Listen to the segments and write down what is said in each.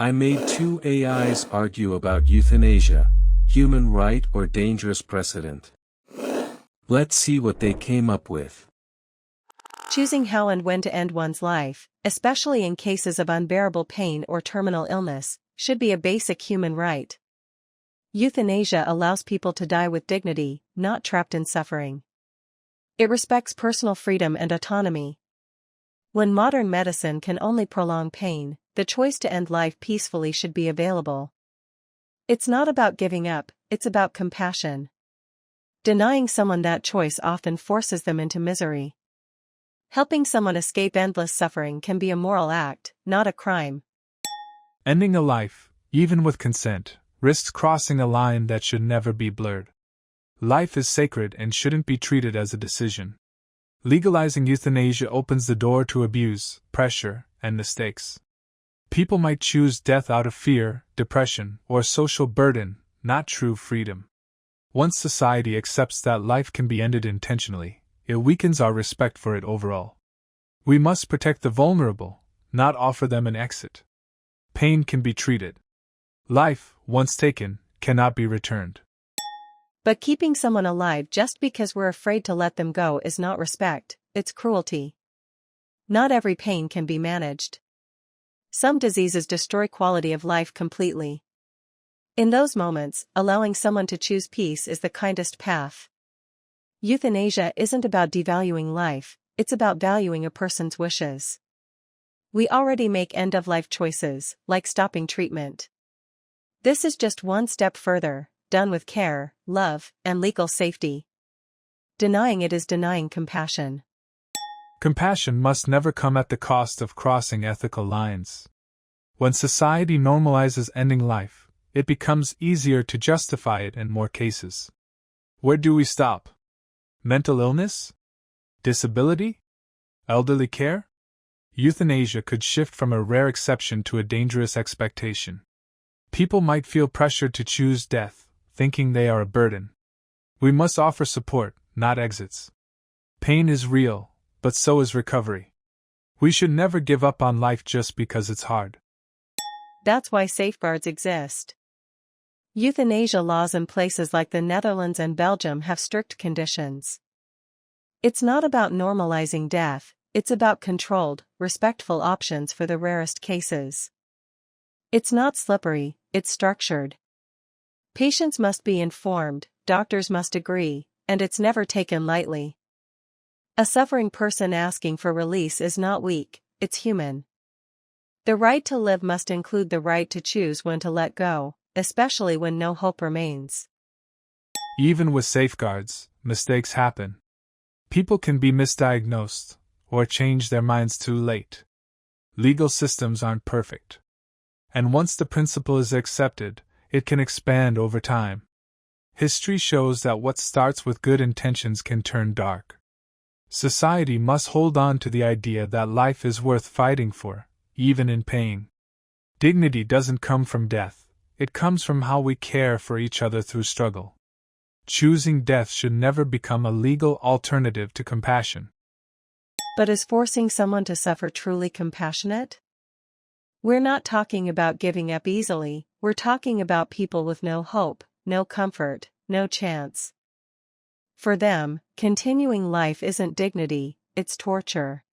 I made two AIs argue about euthanasia, human right or dangerous precedent. Let's see what they came up with. Choosing how and when to end one's life, especially in cases of unbearable pain or terminal illness, should be a basic human right. Euthanasia allows people to die with dignity, not trapped in suffering. It respects personal freedom and autonomy. When modern medicine can only prolong pain, the choice to end life peacefully should be available. It's not about giving up, it's about compassion. Denying someone that choice often forces them into misery. Helping someone escape endless suffering can be a moral act, not a crime. Ending a life, even with consent, risks crossing a line that should never be blurred. Life is sacred and shouldn't be treated as a decision. Legalizing euthanasia opens the door to abuse, pressure, and mistakes. People might choose death out of fear, depression, or social burden, not true freedom. Once society accepts that life can be ended intentionally, it weakens our respect for it overall. We must protect the vulnerable, not offer them an exit. Pain can be treated. Life, once taken, cannot be returned. But keeping someone alive just because we're afraid to let them go is not respect, it's cruelty. Not every pain can be managed. Some diseases destroy quality of life completely. In those moments, allowing someone to choose peace is the kindest path. Euthanasia isn't about devaluing life, it's about valuing a person's wishes. We already make end-of-life choices, like stopping treatment. This is just one step further, done with care, love, and legal safety. Denying it is denying compassion. Compassion must never come at the cost of crossing ethical lines. When society normalizes ending life, it becomes easier to justify it in more cases. Where do we stop? Mental illness? Disability? Elderly care? Euthanasia could shift from a rare exception to a dangerous expectation. People might feel pressured to choose death, thinking they are a burden. We must offer support, not exits. Pain is real, but so is recovery. We should never give up on life just because it's hard. That's why safeguards exist. Euthanasia laws in places like the Netherlands and Belgium have strict conditions. It's not about normalizing death, it's about controlled, respectful options for the rarest cases. It's not slippery, it's structured. Patients must be informed, doctors must agree, and it's never taken lightly. A suffering person asking for release is not weak, it's human. The right to live must include the right to choose when to let go, especially when no hope remains. Even with safeguards, mistakes happen. People can be misdiagnosed, or change their minds too late. Legal systems aren't perfect. And once the principle is accepted, it can expand over time. History shows that what starts with good intentions can turn dark. Society must hold on to the idea that life is worth fighting for, even in pain. Dignity doesn't come from death. It comes from how we care for each other through struggle. Choosing death should never become a legal alternative to compassion. But is forcing someone to suffer truly compassionate? We're not talking about giving up easily, we're talking about people with no hope, no comfort, no chance. For them, continuing life isn't dignity, it's torture.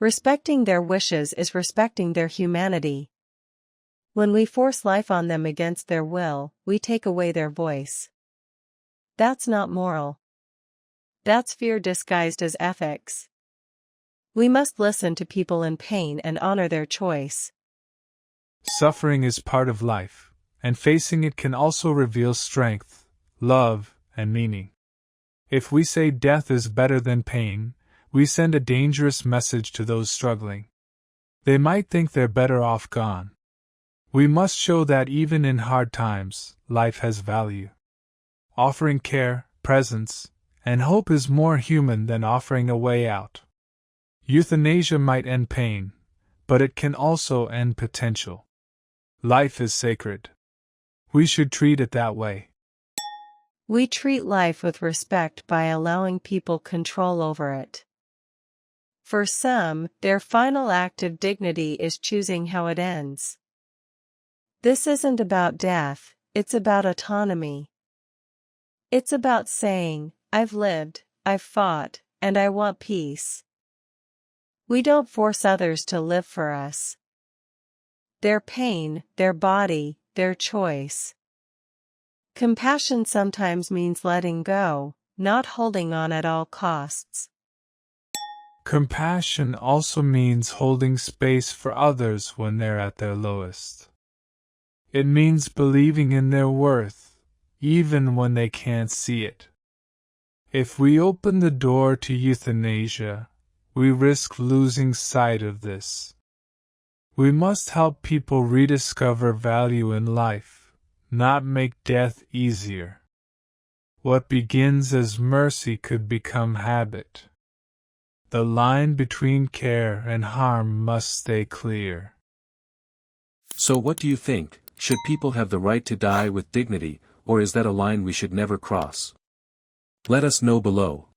Respecting their wishes is respecting their humanity. When we force life on them against their will, we take away their voice. That's not moral. That's fear disguised as ethics. We must listen to people in pain and honor their choice. Suffering is part of life, and facing it can also reveal strength, love, and meaning. If we say death is better than pain, we send a dangerous message to those struggling. They might think they're better off gone. We must show that even in hard times, life has value. Offering care, presence, and hope is more human than offering a way out. Euthanasia might end pain, but it can also end potential. Life is sacred. We should treat it that way. We treat life with respect by allowing people control over it. For some, their final act of dignity is choosing how it ends. This isn't about death, it's about autonomy. It's about saying, I've lived, I've fought, and I want peace. We don't force others to live for us. Their pain, their body, their choice. Compassion sometimes means letting go, not holding on at all costs. Compassion also means holding space for others when they're at their lowest. It means believing in their worth, even when they can't see it. If we open the door to euthanasia, we risk losing sight of this. We must help people rediscover value in life, not make death easier. What begins as mercy could become habit. The line between care and harm must stay clear. So what do you think? Should people have the right to die with dignity, or is that a line we should never cross? Let us know below.